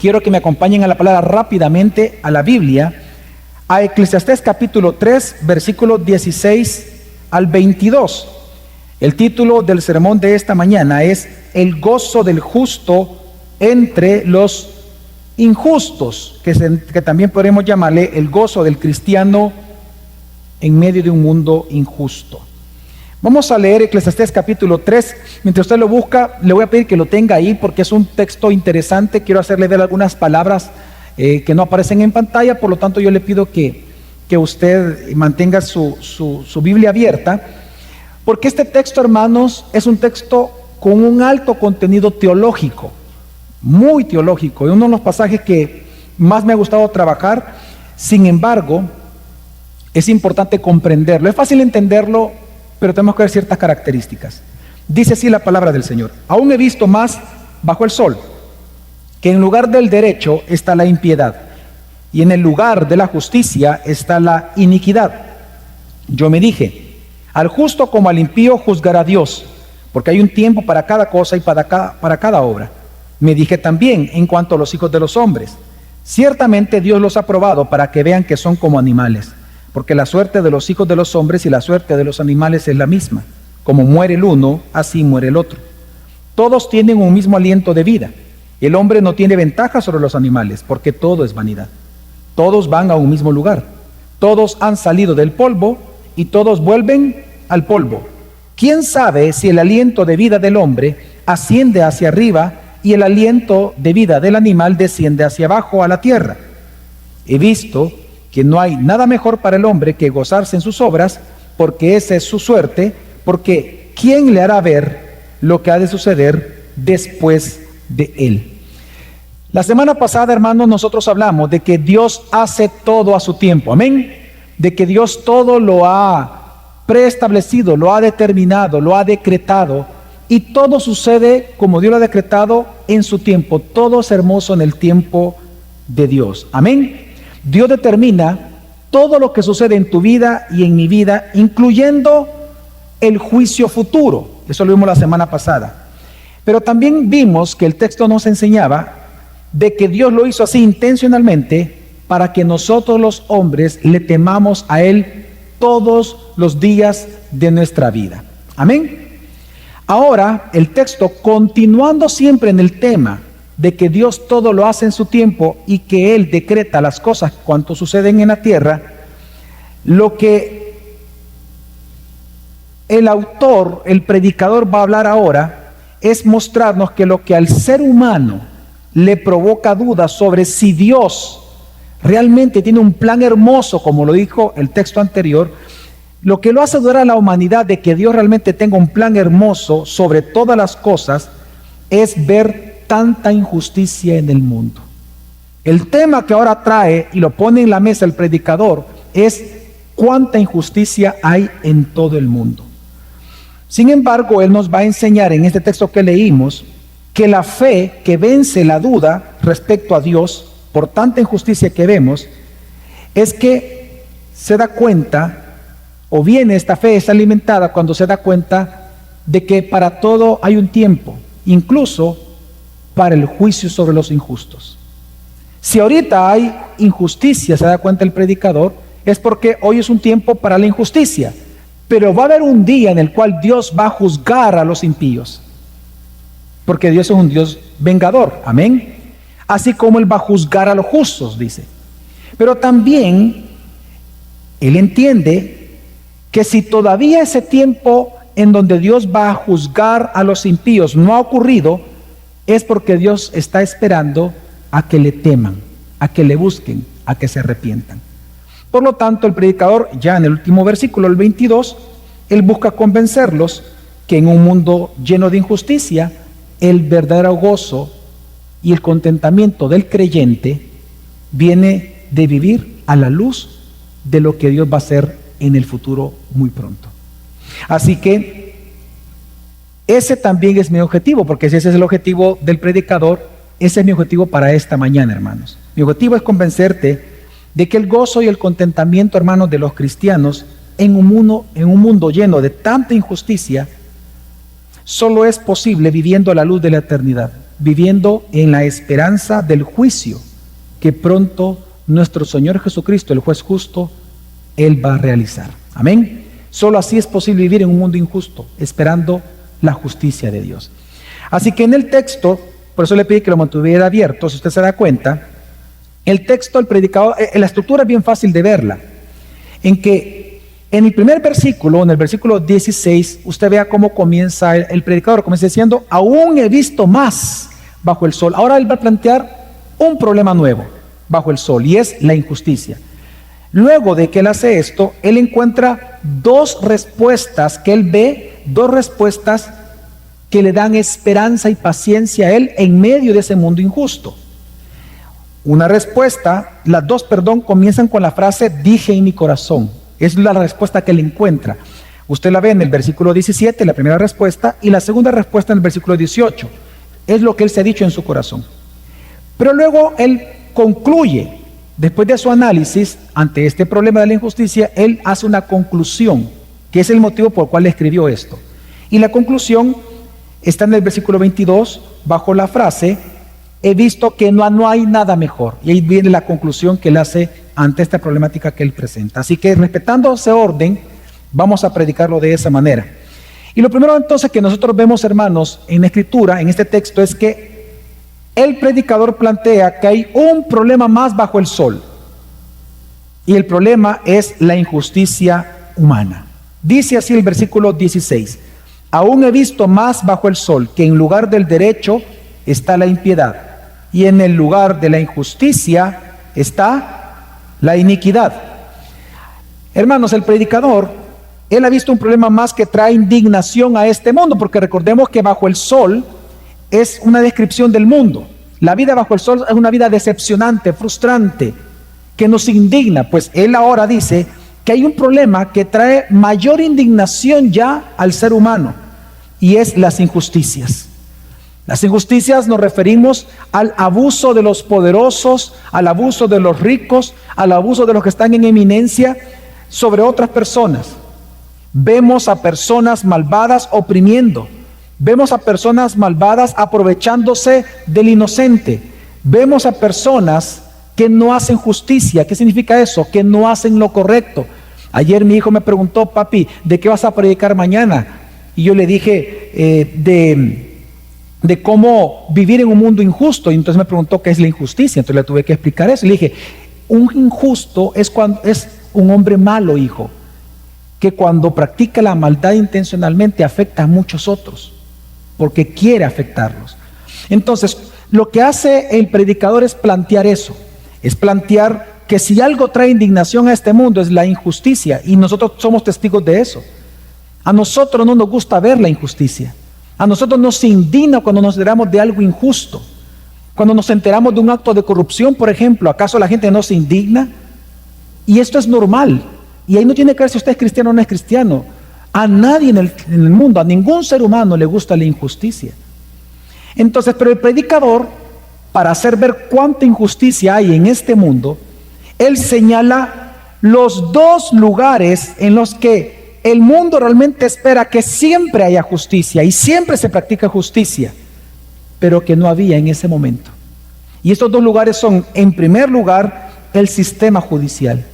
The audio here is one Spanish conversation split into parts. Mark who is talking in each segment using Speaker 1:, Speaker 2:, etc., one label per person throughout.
Speaker 1: quiero que me acompañen a la palabra rápidamente a la Biblia, a Eclesiastés capítulo 3, versículos 16 al 22. El título del sermón de esta mañana es El gozo del justo entre los injustos, que también podremos llamarle el gozo del cristiano en medio de un mundo injusto. Vamos a leer Eclesiastés capítulo 3. Mientras usted lo busca, le voy a pedir que lo tenga ahí porque es un texto interesante. Quiero hacerle ver algunas palabras que no aparecen en pantalla, por lo tanto yo le pido que usted mantenga su Biblia abierta, porque este texto, hermanos, es un texto con un alto contenido teológico, muy teológico, y uno de los pasajes que más me ha gustado trabajar. Sin embargo, es importante comprenderlo. Es fácil entenderlo, pero tenemos que ver ciertas características. Dice así la palabra del Señor: aún he visto más bajo el sol, que en lugar del derecho está la impiedad, y en el lugar de la justicia está la iniquidad. Yo me dije: al justo como al impío juzgará Dios, porque hay un tiempo para cada cosa y para cada obra. Me dije también en cuanto a los hijos de los hombres: ciertamente Dios los ha probado para que vean que son como animales, porque la suerte de los hijos de los hombres y la suerte de los animales es la misma. Como muere el uno, así muere el otro. Todos tienen un mismo aliento de vida. El hombre no tiene ventaja sobre los animales, porque todo es vanidad. Todos van a un mismo lugar. Todos han salido del polvo y todos vuelven al polvo. ¿Quién sabe si el aliento de vida del hombre asciende hacia arriba y el aliento de vida del animal desciende hacia abajo a la tierra? He visto que no hay nada mejor para el hombre que gozarse en sus obras, porque esa es su suerte, porque ¿quién le hará ver lo que ha de suceder después de él? La semana pasada, hermanos, nosotros hablamos de que Dios hace todo a su tiempo, amén, de que Dios todo lo ha preestablecido, lo ha determinado, lo ha decretado, y todo sucede como Dios lo ha decretado en su tiempo. Todo es hermoso en el tiempo de Dios, amén. Dios determina todo lo que sucede en tu vida y en mi vida, incluyendo el juicio futuro. Eso lo vimos la semana pasada. Pero también vimos que el texto nos enseñaba de que Dios lo hizo así intencionalmente para que nosotros los hombres le temamos a Él todos los días de nuestra vida. Amén. Ahora, el texto, continuando siempre en el tema de que Dios todo lo hace en su tiempo y que Él decreta las cosas cuanto suceden en la tierra, lo que el autor, el predicador, va a hablar ahora es mostrarnos que lo que al ser humano le provoca dudas sobre si Dios realmente tiene un plan hermoso, como lo dijo el texto anterior, lo que lo hace dudar a la humanidad de que Dios realmente tenga un plan hermoso sobre todas las cosas es ver tanta injusticia en el mundo. El tema que ahora trae y lo pone en la mesa el predicador es cuánta injusticia hay en todo el mundo. Sin embargo, él nos va a enseñar en este texto que leímos que la fe que vence la duda respecto a Dios por tanta injusticia que vemos es que se da cuenta, o bien esta fe es alimentada cuando se da cuenta de que para todo hay un tiempo, incluso para el juicio sobre los injustos. Si ahorita hay injusticia, se da cuenta el predicador, es porque hoy es un tiempo para la injusticia, pero va a haber un día en el cual Dios va a juzgar a los impíos, porque Dios es un Dios vengador, amén, así como Él va a juzgar a los justos, dice. Pero también Él entiende que si todavía ese tiempo en donde Dios va a juzgar a los impíos no ha ocurrido, es porque Dios está esperando a que le teman, a que le busquen, a que se arrepientan. Por lo tanto, el predicador, ya en el último versículo, el 22, él busca convencerlos que en un mundo lleno de injusticia, el verdadero gozo y el contentamiento del creyente viene de vivir a la luz de lo que Dios va a hacer en el futuro muy pronto. Así que ese también es mi objetivo, porque si ese es el objetivo del predicador, ese es mi objetivo para esta mañana, hermanos. Mi objetivo es convencerte de que el gozo y el contentamiento, hermanos, de los cristianos en un mundo lleno de tanta injusticia, solo es posible viviendo a la luz de la eternidad. viviendo en la esperanza del juicio que pronto nuestro Señor Jesucristo, el juez justo, Él va a realizar. Amén. Solo así es posible vivir en un mundo injusto, esperando la justicia de Dios. Así que en el texto, por eso le pedí que lo mantuviera abierto, si usted se da cuenta, el texto, el predicador, la estructura es bien fácil de verla, en que en el primer versículo, en el versículo 16, usted vea cómo comienza el predicador, comienza diciendo, aún he visto más bajo el sol. Ahora él va a plantear un problema nuevo bajo el sol, y es la injusticia. Luego de que él hace esto, él encuentra dos respuestas que él ve, dos respuestas que le dan esperanza y paciencia a él en medio de ese mundo injusto. Una respuesta, las dos, comienzan con la frase, dije en mi corazón. Es la respuesta que él encuentra. Usted la ve en el versículo 17, la primera respuesta, y la segunda respuesta en el versículo 18. Es lo que él se ha dicho en su corazón. Pero luego él concluye, después de su análisis ante este problema de la injusticia, él hace una conclusión, que es el motivo por el cual escribió esto. Y la conclusión está en el versículo 22, bajo la frase, he visto que no hay nada mejor. Y ahí viene la conclusión que él hace ante esta problemática que él presenta. Así que respetando ese orden, vamos a predicarlo de esa manera. Y lo primero entonces que nosotros vemos, hermanos, en la Escritura, en este texto, es que el predicador plantea que hay un problema más bajo el sol. Y el problema es la injusticia humana. Dice así el versículo 16. Aún he visto más bajo el sol, que en lugar del derecho está la impiedad, y en el lugar de la injusticia está la iniquidad. Hermanos, el predicador, él ha visto un problema más que trae indignación a este mundo, porque recordemos que bajo el sol es una descripción del mundo. La vida bajo el sol es una vida decepcionante, frustrante, que nos indigna. Pues él ahora dice que hay un problema que trae mayor indignación ya al ser humano, y es las injusticias. Las injusticias nos referimos al abuso de los poderosos, al abuso de los ricos, al abuso de los que están en eminencia sobre otras personas. Vemos a personas malvadas oprimiendo. Vemos a personas malvadas aprovechándose del inocente. Vemos a personas que no hacen justicia. ¿Qué significa eso? Que no hacen lo correcto. Ayer mi hijo me preguntó, papi, ¿de qué vas a predicar mañana? Y yo le dije de cómo vivir en un mundo injusto. Y entonces me preguntó qué es la injusticia. Entonces le tuve que explicar eso. Y le dije, un injusto es un hombre malo, hijo, que cuando practica la maldad intencionalmente afecta a muchos otros, porque quiere afectarlos. Entonces, lo que hace el predicador es plantear eso, es plantear que si algo trae indignación a este mundo es la injusticia, y nosotros somos testigos de eso. A nosotros no nos gusta ver la injusticia. A nosotros nos indigna cuando nos enteramos de algo injusto. Cuando nos enteramos de un acto de corrupción, por ejemplo, ¿acaso la gente no se indigna? Y esto es normal. Y ahí no tiene que ver si usted es cristiano o no es cristiano. A nadie en el mundo, a ningún ser humano le gusta la injusticia. Entonces, pero el predicador, para hacer ver cuánta injusticia hay en este mundo, él señala los dos lugares en los que el mundo realmente espera que siempre haya justicia y siempre se practica justicia, pero que no había en ese momento. Y estos dos lugares son, en primer lugar, el sistema judicial.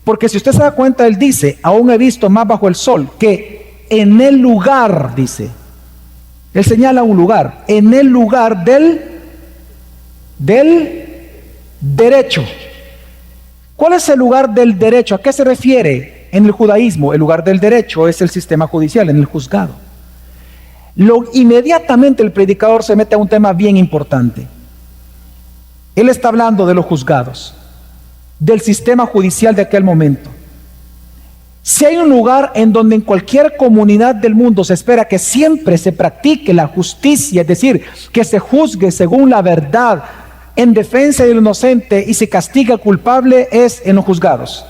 Speaker 1: Porque si usted se da cuenta, él dice, aún he visto más bajo el sol, que en el lugar, dice, él señala un lugar, en el lugar del derecho. ¿Cuál es el lugar del derecho? ¿A qué se refiere en el judaísmo? El lugar del derecho es el sistema judicial, en el juzgado. Inmediatamente el predicador se mete a un tema bien importante. Él está hablando de los juzgados, del sistema judicial de aquel momento. Si hay un lugar en donde en cualquier comunidad del mundo se espera que siempre se practique la justicia, es decir, que se juzgue según la verdad, en defensa del inocente y se castiga al culpable, es en los juzgados.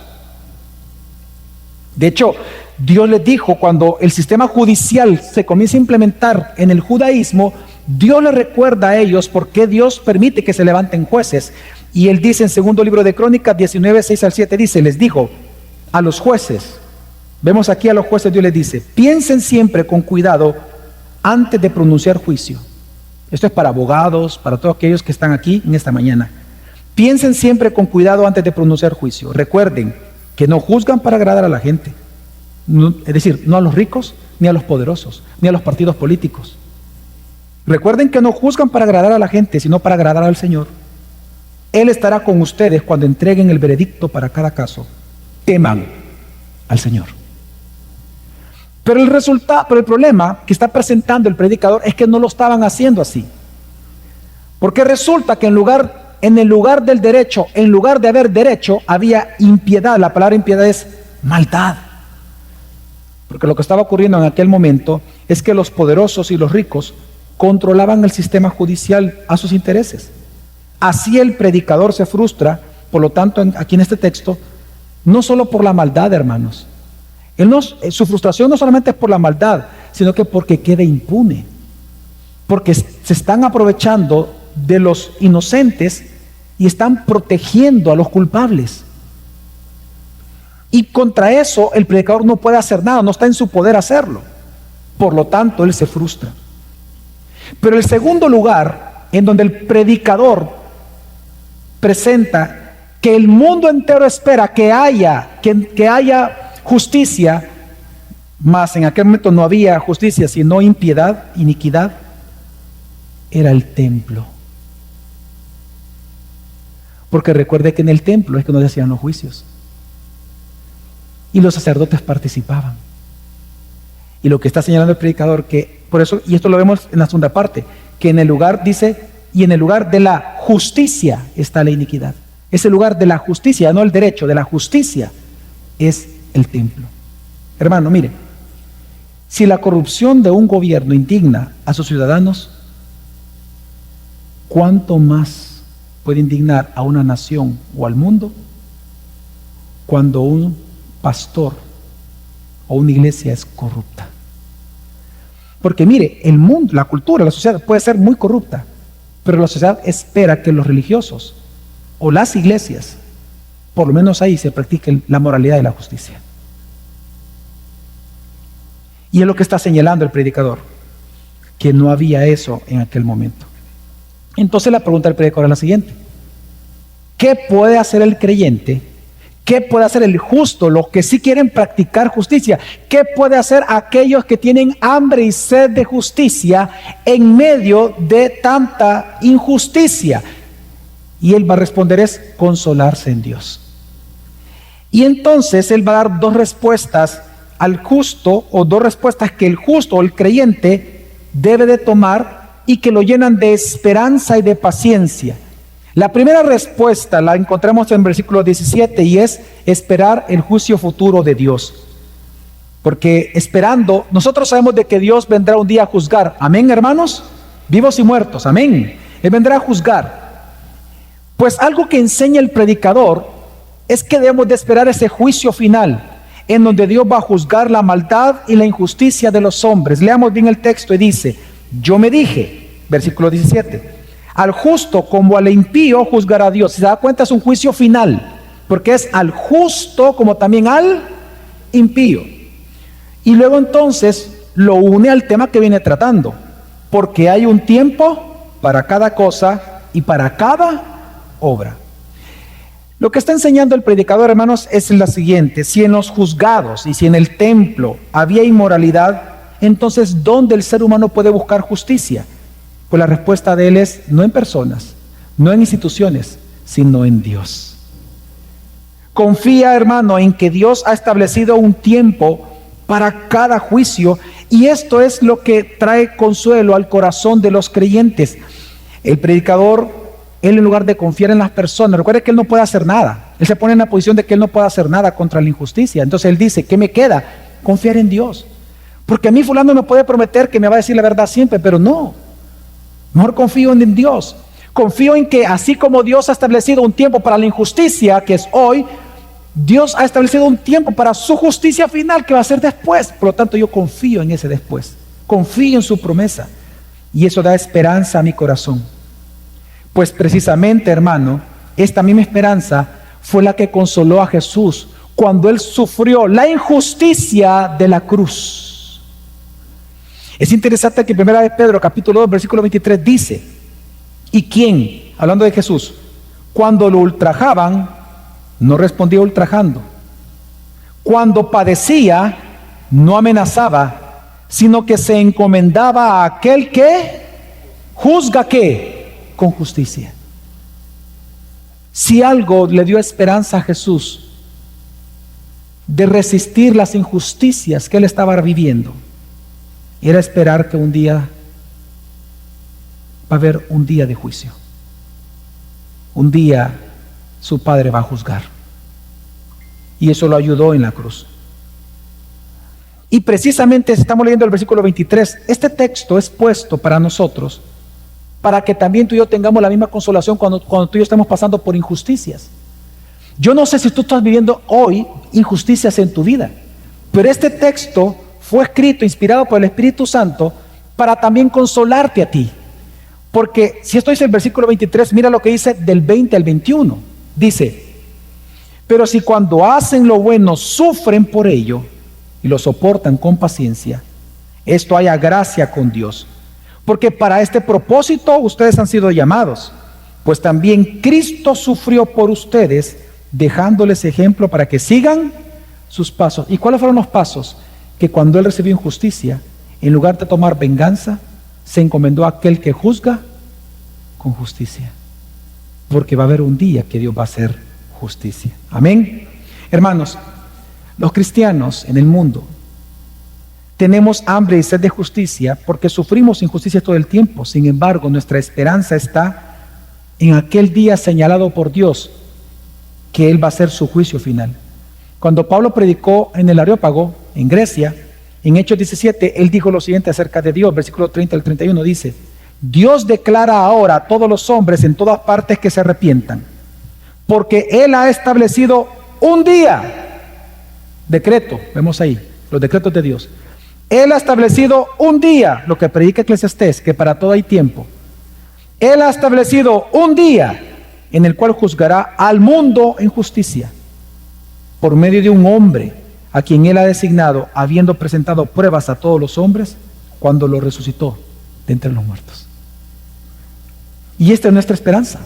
Speaker 1: De hecho, Dios les dijo, cuando el sistema judicial se comienza a implementar en el judaísmo, Dios les recuerda a ellos por qué Dios permite que se levanten jueces. Y él dice en segundo libro de Crónicas 19, 6 al 7, dice, les dijo a los jueces, vemos aquí a los jueces, Dios les dice, piensen siempre con cuidado antes de pronunciar juicio. Esto es para abogados, para todos aquellos que están aquí en esta mañana. Piensen siempre con cuidado antes de pronunciar juicio. Recuerden que no juzgan para agradar a la gente. Es decir, no a los ricos, ni a los poderosos, ni a los partidos políticos. Recuerden que no juzgan para agradar a la gente, sino para agradar al Señor. Él estará con ustedes cuando entreguen el veredicto para cada caso. Teman al Señor. Pero el problema que está presentando el predicador es que no lo estaban haciendo así. Porque resulta que en el lugar del derecho, en lugar de haber derecho, había impiedad. La palabra impiedad es maldad. Porque lo que estaba ocurriendo en aquel momento es que los poderosos y los ricos controlaban el sistema judicial a sus intereses. Así el predicador se frustra, por lo tanto, aquí en este texto, no solo por la maldad, hermanos. Su frustración no solamente es por la maldad, sino que porque queda impune. Porque se están aprovechando de los inocentes y están protegiendo a los culpables. Y contra eso el predicador no puede hacer nada, no está en su poder hacerlo. Por lo tanto, él se frustra. Pero el segundo lugar en donde el predicador presenta que el mundo entero espera que haya justicia, mas en aquel momento no había justicia, sino impiedad, iniquidad, era el templo. Porque recuerde que en el templo es que no se hacían los juicios. Y los sacerdotes participaban. Y lo que está señalando el predicador, que por eso, y esto lo vemos en la segunda parte, que en el lugar dice, y en el lugar de la justicia está la iniquidad. Ese lugar de la justicia, no el derecho, de la justicia, es el templo. Hermano, mire, si la corrupción de un gobierno indigna a sus ciudadanos, ¿cuánto más puede indignar a una nación o al mundo cuando un pastor o una iglesia es corrupta? Porque mire, el mundo, la cultura, la sociedad puede ser muy corrupta, pero la sociedad espera que los religiosos o las iglesias, por lo menos ahí se practique la moralidad y la justicia. Y es lo que está señalando el predicador, que no había eso en aquel momento. Entonces la pregunta del predicador es la siguiente: ¿qué puede hacer el creyente? ¿Qué puede hacer el justo, los que sí quieren practicar justicia? ¿Qué puede hacer aquellos que tienen hambre y sed de justicia en medio de tanta injusticia? Y él va a responder es consolarse en Dios. Y entonces él va a dar dos respuestas al justo, o dos respuestas que el justo o el creyente debe de tomar y que lo llenan de esperanza y de paciencia. La primera respuesta la encontramos en versículo 17 y es esperar el juicio futuro de Dios. Porque esperando, nosotros sabemos de que Dios vendrá un día a juzgar. Amén, hermanos, vivos y muertos, amén. Él vendrá a juzgar. Pues algo que enseña el predicador es que debemos de esperar ese juicio final, en donde Dios va a juzgar la maldad y la injusticia de los hombres. Leamos bien el texto y dice: yo me dije, versículo 17, al justo como al impío juzgará Dios. Si se da cuenta, es un juicio final, porque es al justo como también al impío. Y luego entonces lo une al tema que viene tratando, porque hay un tiempo para cada cosa y para cada obra. Lo que está enseñando el predicador, hermanos, es la siguiente: si en los juzgados y si en el templo había inmoralidad, entonces ¿dónde el ser humano puede buscar justicia? Pues la respuesta de él es no en personas, no en instituciones, sino en Dios. Confía, hermano, en que Dios ha establecido un tiempo para cada juicio, y esto es lo que trae consuelo al corazón de los creyentes. El predicador, él en lugar de confiar en las personas, recuerde que él no puede hacer nada. Él se pone en la posición de que él no puede hacer nada contra la injusticia. Entonces él dice: ¿qué me queda? Confiar en Dios. Porque a mí fulano me puede prometer que me va a decir la verdad siempre, pero no. Mejor confío en Dios. Confío en que así como Dios ha establecido un tiempo para la injusticia, que es hoy, Dios ha establecido un tiempo para su justicia final, que va a ser después. Por lo tanto, yo confío en ese después. Confío en su promesa. Y eso da esperanza a mi corazón. Pues precisamente, hermano, esta misma esperanza fue la que consoló a Jesús cuando Él sufrió la injusticia de la cruz. Es interesante que en 1 Pedro capítulo 2 versículo 23 dice, ¿y quién? Hablando de Jesús, cuando lo ultrajaban, no respondía ultrajando. Cuando padecía, no amenazaba, sino que se encomendaba a aquel que juzga ¿qué? Con justicia. Si algo le dio esperanza a Jesús de resistir las injusticias que él estaba viviendo, era esperar que un día va a haber un día de juicio. Un día su Padre va a juzgar. Y eso lo ayudó en la cruz. Y precisamente estamos leyendo el versículo 23. Este texto es puesto para nosotros, para que también tú y yo tengamos la misma consolación cuando tú y yo estamos pasando por injusticias. Yo no sé si tú estás viviendo hoy injusticias en tu vida, pero este texto fue escrito, inspirado por el Espíritu Santo, para también consolarte a ti. Porque si esto dice el versículo 23, mira lo que dice del 20 al 21. Dice, pero si cuando hacen lo bueno sufren por ello y lo soportan con paciencia, esto haya gracia con Dios. Porque para este propósito ustedes han sido llamados, pues también Cristo sufrió por ustedes, dejándoles ejemplo para que sigan sus pasos. ¿Y cuáles fueron los pasos? Que cuando él recibió injusticia, en lugar de tomar venganza, se encomendó a aquel que juzga con justicia. Porque va a haber un día que Dios va a hacer justicia. Amén. Hermanos, los cristianos en el mundo tenemos hambre y sed de justicia porque sufrimos injusticias todo el tiempo. Sin embargo, nuestra esperanza está en aquel día señalado por Dios, que Él va a hacer su juicio final. Cuando Pablo predicó en el Areópago, en Grecia, en Hechos 17, él dijo lo siguiente acerca de Dios, versículo 30 al 31, dice, Dios declara ahora a todos los hombres en todas partes que se arrepientan, porque Él ha establecido un día, decreto, vemos ahí, los decretos de Dios. Él ha establecido un día, lo que predica Eclesiastés, que para todo hay tiempo. Él ha establecido un día en el cual juzgará al mundo en justicia, por medio de un hombre a quien Él ha designado, habiendo presentado pruebas a todos los hombres, cuando lo resucitó de entre los muertos. Y esta es nuestra esperanza,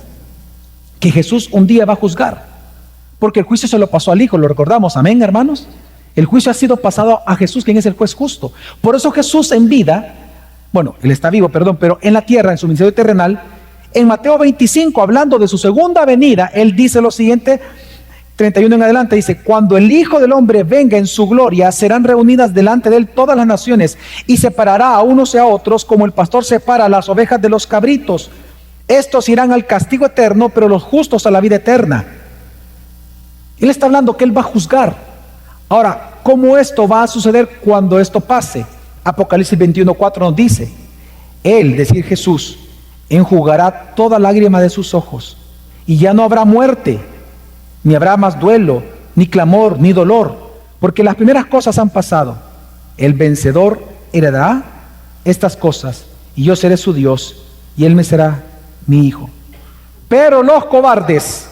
Speaker 1: que Jesús un día va a juzgar, porque el juicio se lo pasó al Hijo, lo recordamos, amén, hermanos. El juicio ha sido pasado a Jesús, quien es el juez justo. Por eso Jesús en vida, bueno, Él está vivo, perdón, pero en la tierra, en su ministerio terrenal, en Mateo 25, hablando de su segunda venida, Él dice lo siguiente, 31 en adelante, dice, cuando el Hijo del Hombre venga en su gloria, serán reunidas delante de Él todas las naciones, y separará a unos y a otros, como el pastor separa a las ovejas de los cabritos. Estos irán al castigo eterno, pero los justos a la vida eterna. Él está hablando que Él va a juzgar. Ahora, ¿cómo esto va a suceder cuando esto pase? Apocalipsis 21:4 nos dice, Él, decir Jesús, enjugará toda lágrima de sus ojos, y ya no habrá muerte, ni habrá más duelo, ni clamor, ni dolor, porque las primeras cosas han pasado. El vencedor heredará estas cosas, y yo seré su Dios, y Él me será mi hijo. Pero los cobardes,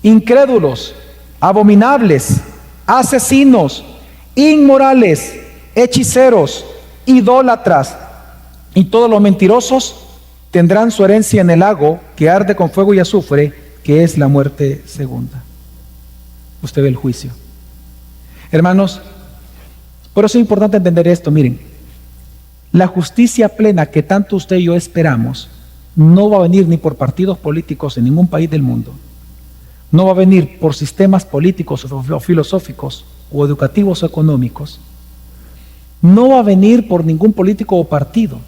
Speaker 1: incrédulos, abominables, asesinos, inmorales, hechiceros, idólatras y todos los mentirosos tendrán su herencia en el lago que arde con fuego y azufre, que es la muerte segunda. Usted ve el juicio. Hermanos, por eso es importante entender esto. Miren, la justicia plena que tanto usted y yo esperamos no va a venir ni por partidos políticos en ningún país del mundo. No va a venir por sistemas políticos o filosóficos o educativos o económicos. No va a venir por ningún político o partido.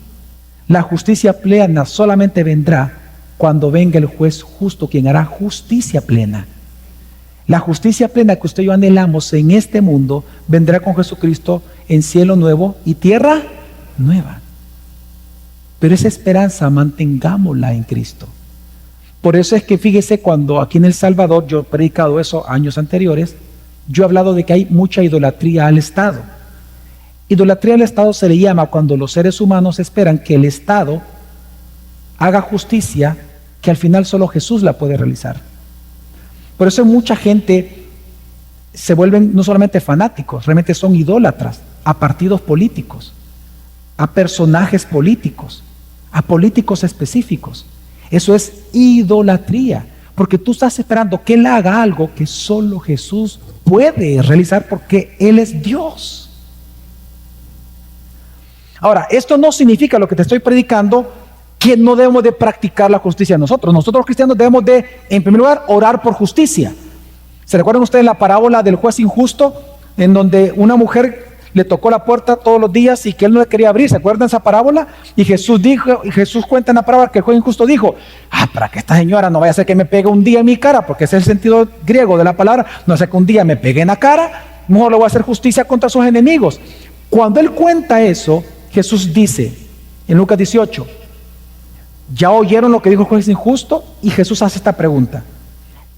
Speaker 1: La justicia plena solamente vendrá cuando venga el juez justo, quien hará justicia plena. La justicia plena que usted y yo anhelamos en este mundo vendrá con Jesucristo en cielo nuevo y tierra nueva. Pero esa esperanza mantengámosla en Cristo. Por eso es que fíjese, cuando aquí en El Salvador, yo he predicado eso años anteriores, yo he hablado de que hay mucha idolatría al Estado. Idolatría al Estado se le llama cuando los seres humanos esperan que el Estado haga justicia, que al final solo Jesús la puede realizar. Por eso mucha gente se vuelven no solamente fanáticos, realmente son idólatras a partidos políticos. a personajes políticos, a políticos específicos. Eso es idolatría, porque tú estás esperando que Él haga algo que solo Jesús puede realizar porque Él es Dios. Ahora, esto no significa, lo que te estoy predicando, que no debemos de practicar la justicia nosotros. Nosotros los cristianos debemos de, en primer lugar, orar por justicia. ¿Se recuerdan ustedes la parábola del juez injusto, en donde una mujer le tocó la puerta todos los días y que él no le quería abrir? ¿Se acuerdan esa parábola? Y Jesús cuenta en la parábola que el juez injusto dijo: para que esta señora no vaya a ser que me pegue un día en mi cara, porque ese es el sentido griego de la palabra, no sea que un día me pegue en la cara, mejor le voy a hacer justicia contra sus enemigos. Cuando él cuenta eso, Jesús dice en Lucas 18, ¿ya oyeron lo que dijo el juez injusto? Y Jesús hace esta pregunta: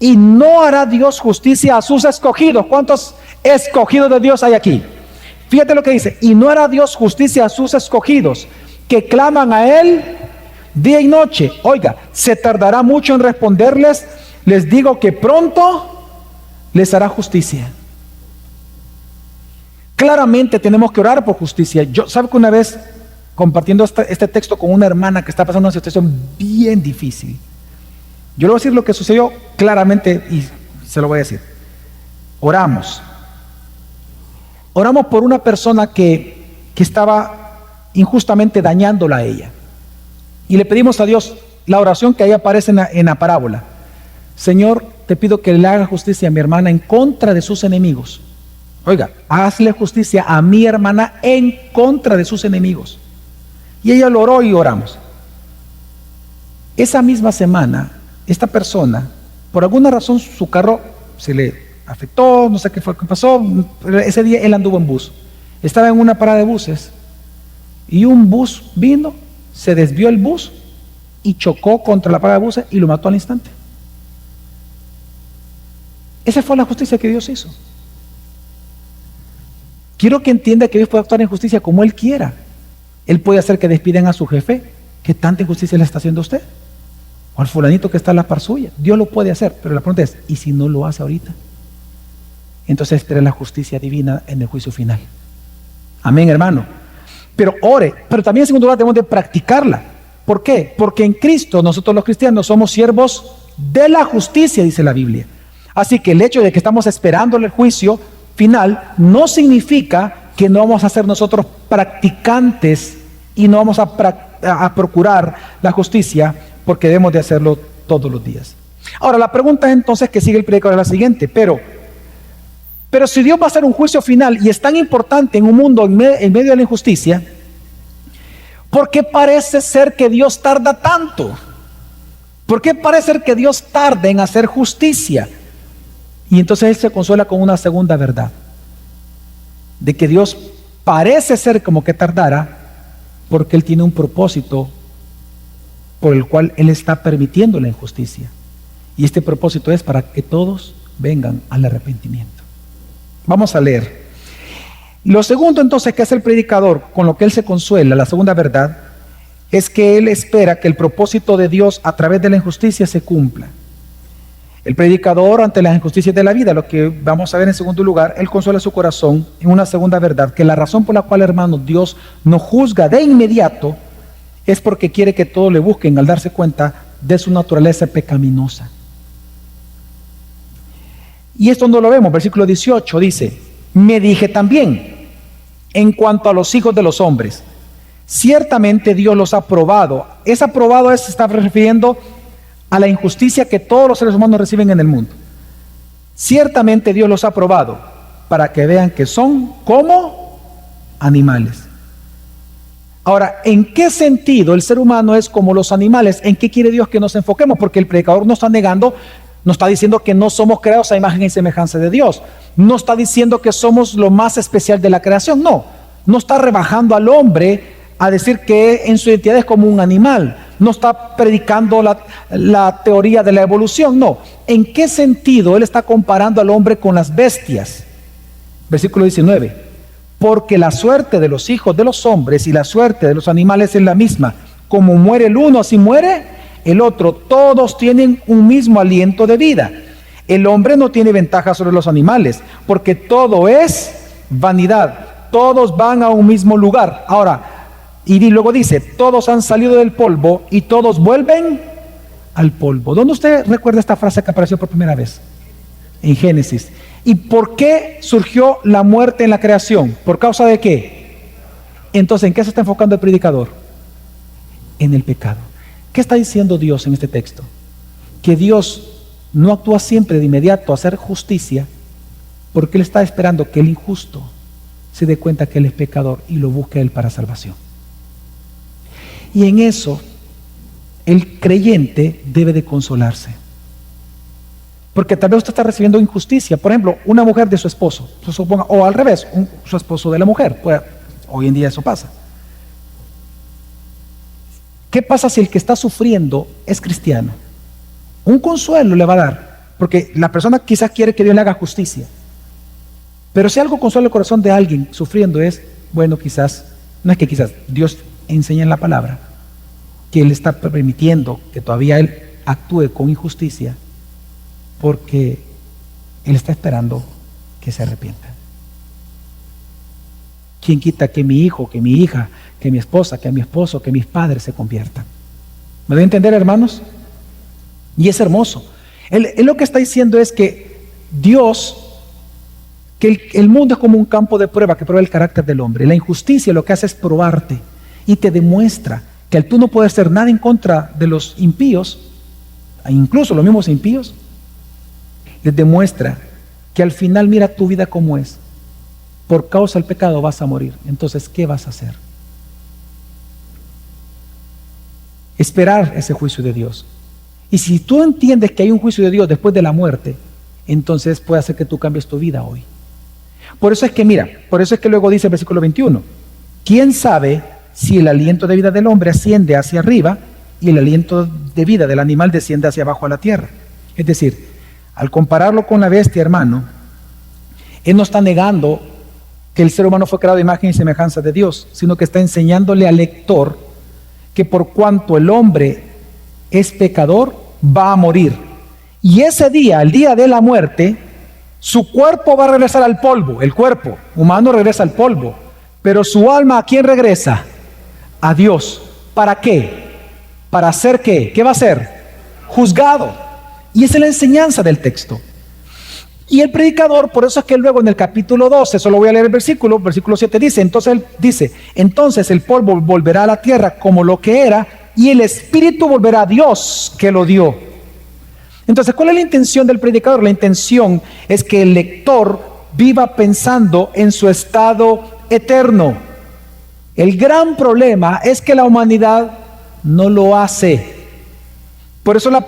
Speaker 1: ¿y no hará Dios justicia a sus escogidos? ¿Cuántos escogidos de Dios hay aquí? Fíjate lo que dice: ¿y no hará Dios justicia a sus escogidos, que claman a Él día y noche? Oiga, ¿se tardará mucho en responderles? Les digo que pronto les hará justicia. Claramente tenemos que orar por justicia. Yo, ¿sabe que una vez, compartiendo este texto con una hermana que está pasando una situación bien difícil, yo le voy a decir lo que sucedió claramente y se lo voy a decir? Oramos por una persona que estaba injustamente dañándola a ella. Y le pedimos a Dios la oración que ahí aparece en la parábola: Señor, te pido que le haga justicia a mi hermana en contra de sus enemigos. Oiga, hazle justicia a mi hermana en contra de sus enemigos. Y ella lo oró y oramos. Esa misma semana, esta persona, por alguna razón su carro se le afectó, no sé qué fue lo que pasó, pero ese día él anduvo en bus. Estaba en una parada de buses y un bus vino, se desvió el bus y chocó contra la parada de buses y lo mató al instante. Esa fue la justicia que Dios hizo. Quiero que entienda que Dios puede actuar en justicia como Él quiera. Él puede hacer que despidan a su jefe, que tanta injusticia le está haciendo a usted, o al fulanito que está a la par suya. Dios lo puede hacer, pero la pregunta es: ¿y si no lo hace ahorita? Entonces espera la justicia divina en el juicio final. Amén, hermano. Pero ore, pero también en segundo lugar debemos de practicarla. ¿Por qué? Porque en Cristo nosotros los cristianos somos siervos de la justicia, dice la Biblia. Así que el hecho de que estamos esperando el juicio final no significa que no vamos a ser nosotros practicantes y no vamos a procurar la justicia, porque debemos de hacerlo todos los días. Ahora, la pregunta entonces que sigue el predicador es la siguiente: pero si Dios va a hacer un juicio final y es tan importante en un mundo en medio de la injusticia, ¿por qué parece ser que Dios tarda tanto? ¿Por qué parece ser que Dios tarda en hacer justicia? Y entonces él se consuela con una segunda verdad, de que Dios parece ser como que tardara porque Él tiene un propósito por el cual Él está permitiendo la injusticia. Y este propósito es para que todos vengan al arrepentimiento. Vamos a leer. Lo segundo entonces que hace el predicador, con lo que él se consuela, la segunda verdad, es que él espera que el propósito de Dios a través de la injusticia se cumpla. El predicador, ante las injusticias de la vida, lo que vamos a ver en segundo lugar, él consuela su corazón en una segunda verdad, que la razón por la cual, hermanos, Dios no juzga de inmediato es porque quiere que todos le busquen al darse cuenta de su naturaleza pecaminosa. Y esto no lo vemos. Versículo 18 dice: me dije también, en cuanto a los hijos de los hombres, ciertamente Dios los ha probado. Ese aprobado se está refiriendo a la injusticia que todos los seres humanos reciben en el mundo. Ciertamente Dios los ha probado para que vean que son como animales. Ahora, ¿en qué sentido el ser humano es como los animales? ¿En qué quiere Dios que nos enfoquemos? Porque el predicador no está negando, no está diciendo que no somos creados a imagen y semejanza de Dios. No está diciendo que somos lo más especial de la creación. No está rebajando al hombre a decir que en su identidad es como un animal. No está predicando la teoría de la evolución. No. ¿En qué sentido él está comparando al hombre con las bestias? Versículo 19. Porque la suerte de los hijos de los hombres y la suerte de los animales es la misma. Como muere el uno, así muere el otro. Todos tienen un mismo aliento de vida. El hombre no tiene ventaja sobre los animales, porque todo es vanidad. Todos van a un mismo lugar. Ahora, Y luego dice, todos han salido del polvo y todos vuelven al polvo. ¿Dónde usted recuerda esta frase que apareció por primera vez? En Génesis. ¿Y por qué surgió la muerte en la creación? ¿Por causa de qué? Entonces, ¿en qué se está enfocando el predicador? En el pecado. ¿Qué está diciendo Dios en este texto? Que Dios no actúa siempre de inmediato a hacer justicia, porque Él está esperando que el injusto se dé cuenta que Él es pecador y lo busque a Él para salvación. Y en eso, el creyente debe de consolarse. Porque tal vez usted está recibiendo injusticia. Por ejemplo, una mujer de su esposo, suponga, o al revés, su esposo de la mujer. Pues, hoy en día eso pasa. ¿Qué pasa si el que está sufriendo es cristiano? Un consuelo le va a dar, porque la persona quizás quiere que Dios le haga justicia. Pero si algo consuela el corazón de alguien sufriendo es, bueno, quizás, no es que quizás, Dios enseña en la palabra que Él está permitiendo que todavía Él actúe con injusticia, porque Él está esperando que se arrepienta. ¿Quién quita que mi hijo, que mi hija, que mi esposa, que mi esposo, que mis padres se conviertan? ¿Me doy a entender, hermanos? Y es hermoso. Él lo que está diciendo es que Dios, que el mundo es como un campo de prueba que prueba el carácter del hombre. La injusticia lo que hace es probarte y te demuestra que tú no puedes hacer nada en contra de los impíos, incluso los mismos impíos. Les demuestra que al final mira tu vida como es. Por causa del pecado vas a morir. Entonces, ¿qué vas a hacer? Esperar ese juicio de Dios. Y si tú entiendes que hay un juicio de Dios después de la muerte, entonces puede hacer que tú cambies tu vida hoy. Por eso es que, mira, por eso es que luego dice el versículo 21, ¿quién sabe si el aliento de vida del hombre asciende hacia arriba y el aliento de vida del animal desciende hacia abajo a la tierra? Es decir, al compararlo con la bestia, hermano, Él no está negando que el ser humano fue creado a imagen y semejanza de Dios, sino que está enseñándole al lector que por cuanto el hombre es pecador, va a morir. Y ese día, el día de la muerte, su cuerpo va a regresar al polvo. El cuerpo humano regresa al polvo. Pero su alma, ¿a quién regresa? A Dios. ¿Para qué? ¿Para hacer qué? ¿Qué va a ser? Juzgado. Y esa es la enseñanza del texto. Y el predicador, por eso es que luego en el capítulo 12, solo voy a leer el versículo 7 dice, entonces el polvo volverá a la tierra como lo que era, y el espíritu volverá a Dios que lo dio. Entonces, ¿cuál es la intención del predicador? La intención es que el lector viva pensando en su estado eterno. El gran problema es que la humanidad no lo hace. Por eso es la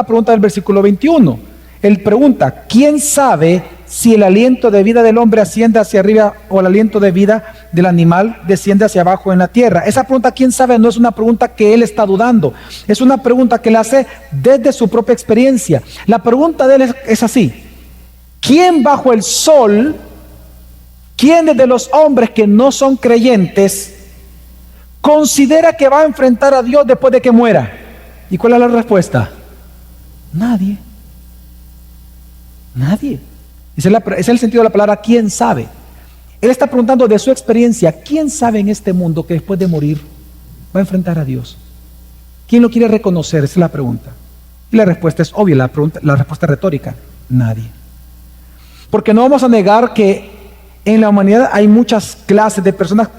Speaker 1: pregunta del versículo 21. Él pregunta, ¿quién sabe si el aliento de vida del hombre asciende hacia arriba o el aliento de vida del animal desciende hacia abajo en la tierra? Esa pregunta, ¿quién sabe? No es una pregunta que él está dudando. Es una pregunta que él hace desde su propia experiencia. La pregunta de él es así. ¿Quién bajo el sol, quién de los hombres que no son creyentes, considera que va a enfrentar a Dios después de que muera? ¿Y cuál es la respuesta? Nadie. Nadie. Ese es el sentido de la palabra ¿quién sabe? Él está preguntando de su experiencia, ¿quién sabe en este mundo que después de morir va a enfrentar a Dios? ¿Quién lo quiere reconocer? Esa es la pregunta. Y la respuesta es obvia, la respuesta es retórica. Nadie. Porque no vamos a negar que en la humanidad hay muchas clases de personas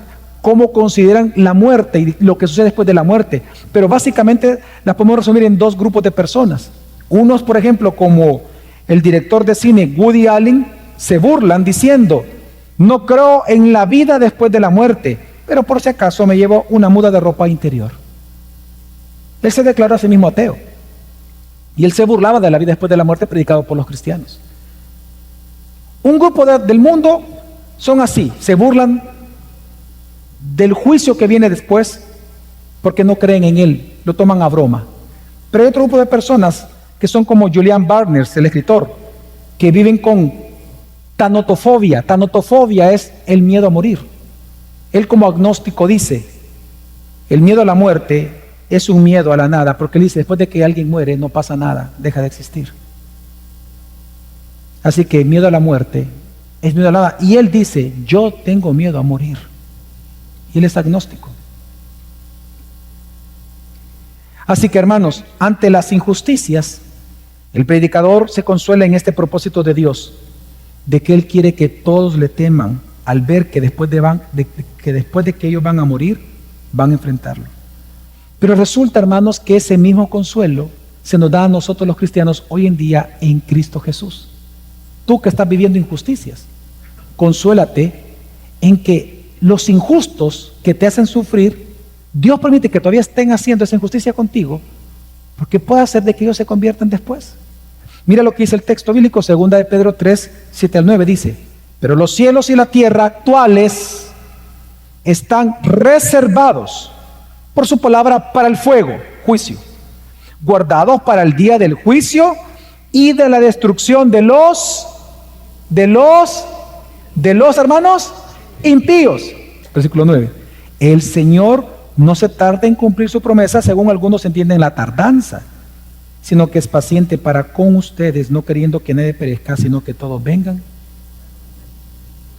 Speaker 1: cómo consideran la muerte y lo que sucede después de la muerte. Pero básicamente las podemos resumir en dos grupos de personas. Unos, por ejemplo, como el director de cine Woody Allen, se burlan diciendo, no creo en la vida después de la muerte, pero por si acaso me llevo una muda de ropa interior. Él se declaró a sí mismo ateo. Y él se burlaba de la vida después de la muerte predicado por los cristianos. Un grupo del mundo son así, se burlan del juicio que viene después porque no creen en él, lo toman a broma. Pero hay otro grupo de personas que son como Julian Barnes, el escritor, que viven con tanatofobia. Tanatofobia es el miedo a morir. Él como agnóstico dice, el miedo a la muerte es un miedo a la nada, porque él dice, después de que alguien muere no pasa nada, deja de existir. Así que miedo a la muerte es miedo a la nada. Y él dice, yo tengo miedo a morir. Y él es agnóstico. Así que, hermanos, ante las injusticias, el predicador se consuela en este propósito de Dios, de que Él quiere que todos le teman al ver que después de que ellos van a morir, van a enfrentarlo. Pero resulta, hermanos, que ese mismo consuelo se nos da a nosotros los cristianos hoy en día en Cristo Jesús. Tú que estás viviendo injusticias, consuélate en que los injustos que te hacen sufrir, Dios permite que todavía estén haciendo esa injusticia contigo, porque puede hacer de que ellos se conviertan después. Mira lo que dice el texto bíblico, 2 de Pedro 3, 7 al 9, dice: pero los cielos y la tierra actuales están reservados por su palabra para el fuego, juicio, guardados para el día del juicio y de la destrucción de los hermanos impíos. Versículo 9. El Señor no se tarda en cumplir su promesa, según algunos entienden la tardanza, sino que es paciente para con ustedes, no queriendo que nadie perezca, sino que todos vengan.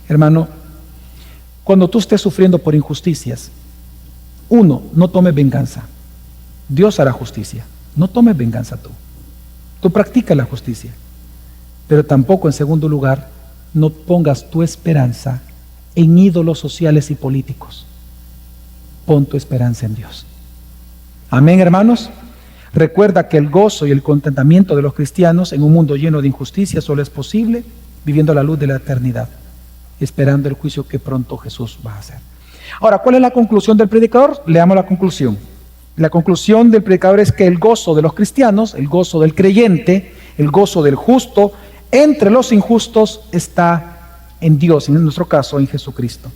Speaker 1: Hermano, cuando tú estés sufriendo por injusticias, uno, no tomes venganza. Dios hará justicia. No tomes venganza tú. Tú practica la justicia. Pero tampoco, en segundo lugar, no pongas tu esperanza en ídolos sociales y políticos. Pon tu esperanza en Dios. Amén, hermanos. Recuerda que el gozo y el contentamiento de los cristianos en un mundo lleno de injusticia solo es posible viviendo la luz de la eternidad, esperando el juicio que pronto Jesús va a hacer. Ahora, ¿cuál es la conclusión del predicador? Leamos la conclusión. La conclusión del predicador es que el gozo de los cristianos, el gozo del creyente, el gozo del justo, entre los injustos está en Dios, en nuestro caso en Jesucristo.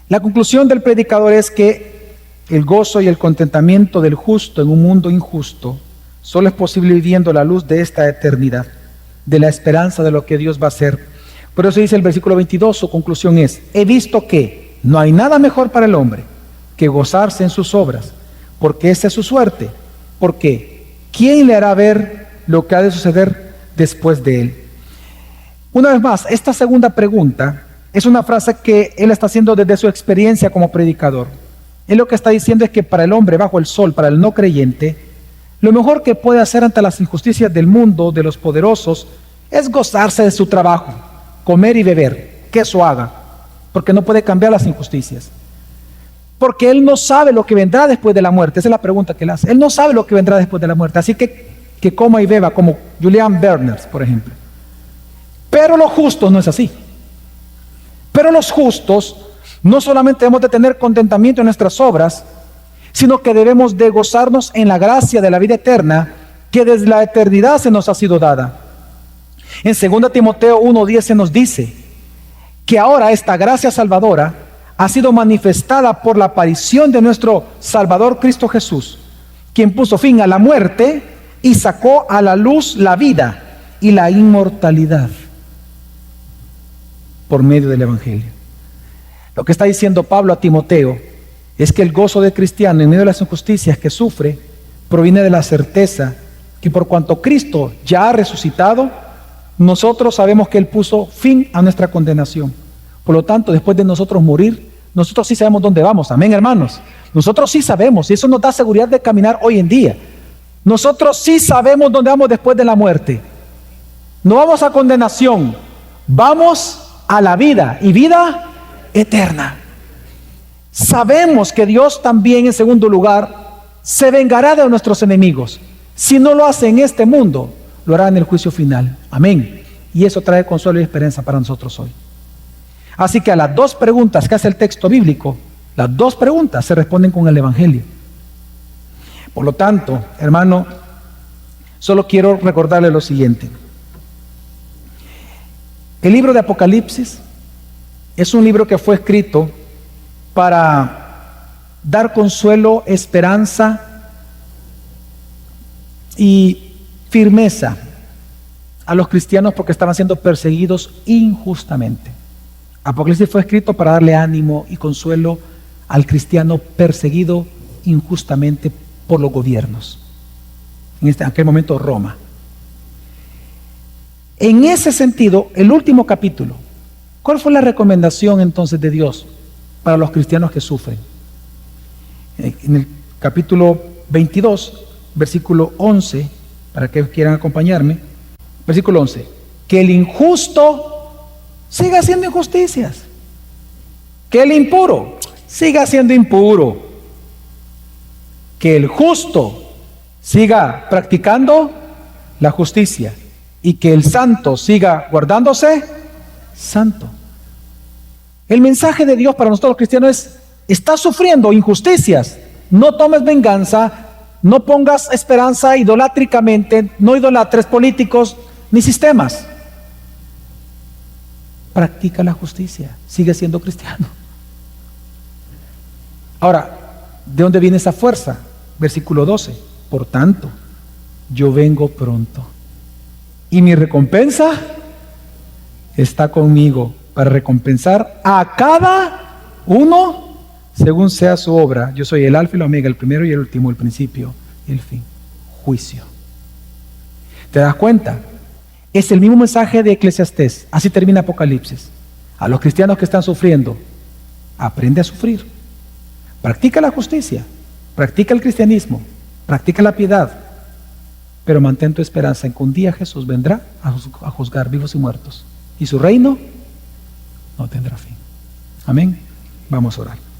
Speaker 1: La conclusión del predicador es que el gozo y el contentamiento del justo en un mundo injusto solo es posible viviendo la luz de esta eternidad, de la esperanza de lo que Dios va a hacer. Por eso dice el versículo 22, su conclusión es: he visto que no hay nada mejor para el hombre que gozarse en sus obras, porque esa es su suerte, porque ¿quién le hará ver lo que ha de suceder después de él? Una vez más, esta segunda pregunta es una frase que él está haciendo desde su experiencia como predicador. Él lo que está diciendo es que para el hombre bajo el sol, para el no creyente, lo mejor que puede hacer ante las injusticias del mundo, de los poderosos, es gozarse de su trabajo, comer y beber, que eso haga, porque no puede cambiar las injusticias. Porque él no sabe lo que vendrá después de la muerte. Esa es la pregunta que él hace. Él no sabe lo que vendrá después de la muerte. Así que coma y beba, como Julian Berners, por ejemplo. Pero los justos no es así. Pero los justos no solamente debemos de tener contentamiento en nuestras obras, sino que debemos de gozarnos en la gracia de la vida eterna, que desde la eternidad se nos ha sido dada. En 2 Timoteo 1:10 se nos dice que ahora esta gracia salvadora ha sido manifestada por la aparición de nuestro Salvador Cristo Jesús, quien puso fin a la muerte y sacó a la luz la vida y la inmortalidad por medio del Evangelio. Lo que está diciendo Pablo a Timoteo es que el gozo del cristiano en medio de las injusticias que sufre proviene de la certeza que por cuanto Cristo ya ha resucitado, nosotros sabemos que Él puso fin a nuestra condenación. Por lo tanto, después de nosotros morir, nosotros sí sabemos dónde vamos. Amén, hermanos. Nosotros sí sabemos, y eso nos da seguridad de caminar hoy en día. Nosotros sí sabemos dónde vamos después de la muerte. No vamos a condenación, vamos a la vida, y vida eterna. Sabemos que Dios también, en segundo lugar, se vengará de nuestros enemigos. Si no lo hace en este mundo, lo hará en el juicio final. Amén. Y eso trae consuelo y esperanza para nosotros hoy. Así que a las dos preguntas que hace el texto bíblico, las dos preguntas se responden con el Evangelio. Por lo tanto, hermano, solo quiero recordarle lo siguiente. El libro de Apocalipsis es un libro que fue escrito para dar consuelo, esperanza y firmeza a los cristianos porque estaban siendo perseguidos injustamente. Apocalipsis fue escrito para darle ánimo y consuelo al cristiano perseguido injustamente por los gobiernos. En aquel momento Roma. En ese sentido, el último capítulo, ¿cuál fue la recomendación entonces de Dios para los cristianos que sufren? En el capítulo 22, versículo 11, para que quieran acompañarme. Versículo 11. Que el injusto siga haciendo injusticias. Que el impuro siga siendo impuro. Que el justo siga practicando la justicia. Y que el santo siga guardándose santo. El mensaje de Dios para nosotros los cristianos es: estás sufriendo injusticias, no tomes venganza, no pongas esperanza idolátricamente, no idolatres políticos ni sistemas. Practica la justicia, sigue siendo cristiano. Ahora, ¿de dónde viene esa fuerza? Versículo 12. Por tanto, yo vengo pronto, y mi recompensa está conmigo para recompensar a cada uno según sea su obra. Yo soy el alfa y el omega, el primero y el último, el principio y el fin. Juicio. ¿Te das cuenta? Es el mismo mensaje de Eclesiastés. Así termina Apocalipsis. A los cristianos que están sufriendo: aprende a suzrir. Practica la justicia, practica el cristianismo, practica la piedad, pero mantén tu esperanza en que un día Jesús vendrá a juzgar vivos y muertos, y su reino no tendrá fin. Amén. Vamos a orar.